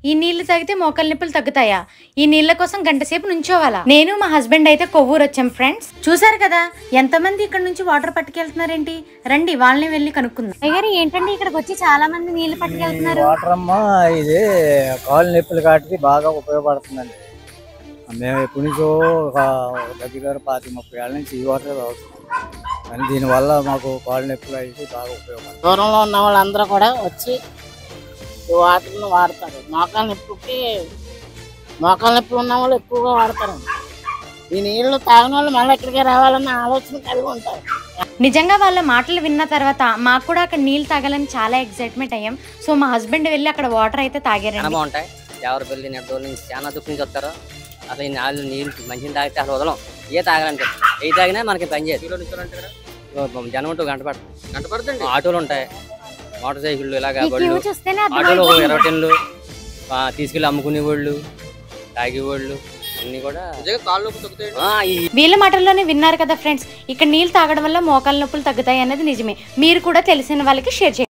ఈ నీళ్లు తాగితే మోకాలు నొప్పులు తగ్గుతాయా? ఈ నీళ్ల కోసం గంట సేపు నుంచోవాలా? నేను మా హస్బెండ్ అయితే కొవ్వూరు వచ్చాం ఫ్రెండ్స్. చూసారు కదా ఎంతమంది ఇక్కడ నుంచి వాటర్ పట్టుకెళ్తున్నారేంటి. రండి వాళ్ళని వెళ్ళి కనుక్కుందాం. అయ్యారు ఏంటండి ఇక్కడికి వచ్చి చాలా మంది నీళ్లు పట్టుకెళ్తున్నారు. వాటర్ అమ్మా ఇది కాలు నొప్పులు కాటికి బాగా ఉపయోగపడుతుందండి. మేము ఎప్పటి నుంచో దగ్గర 25-30 ఏళ్ళ నుంచి ఈ వాటర్ తాగుతున్నాం. కానీ దీనివల్ల మాకు కాలు నొప్పులు అయితే బాగా ఉపయోగపడుతుంది. దూరంలో ఉన్న వాళ్ళందరూ కూడా వచ్చి ఈ వాటర్ను వాడతారు. మోకాలు నొప్పులు ఉన్న వాళ్ళు ఎక్కువగా వాడతారు. ఈ నీళ్లు తాగిన వాళ్ళు మళ్ళీ ఎక్కడికి రావాలన్న ఆలోచన కలిగి ఉంటారు. నిజంగా వాళ్ళ మాటలు విన్న తర్వాత మాకు కూడా అక్కడ నీళ్ళు తాగాలని చాలా ఎక్సైట్మెంట్ అయ్యాం. సో మా హస్బెండ్ వెళ్ళి అక్కడ వాటర్ అయితే తాగారండి. బాగుంటాయి. ఎవరిపల్లి నెట్టూరు నుంచి చాలా దుఃఖం నుంచి వస్తారు. అసలు ఈ నాలుగు నీళ్ళు మంచిగా తాగితే అసలు వదలం. ఏ తాగాలంటే ఏ తాగినా మనకి పని చేయదు. జనం ఉంటూ గంట పడుతుంది. ఆటోలు ఉంటాయి, మోటార్ సైకిళ్ళు, ఇలాగా బళ్ళు, ఆటోలు 20 టన్నులు తీసుకెళ్ళి అమ్ముకునే వాళ్ళు, తాగేవాళ్ళు అన్ని కూడా. వీళ్ళ మాటల్లోనే విన్నారు కదా ఫ్రెండ్స్. ఇక్కడ నీళ్ళు తాగడం వల్ల మోకాలు నొప్పులు తగ్గుతాయి అన్నది నిజమే. మీరు కూడా తెలిసిన వాళ్ళకి షేర్ చేయండి.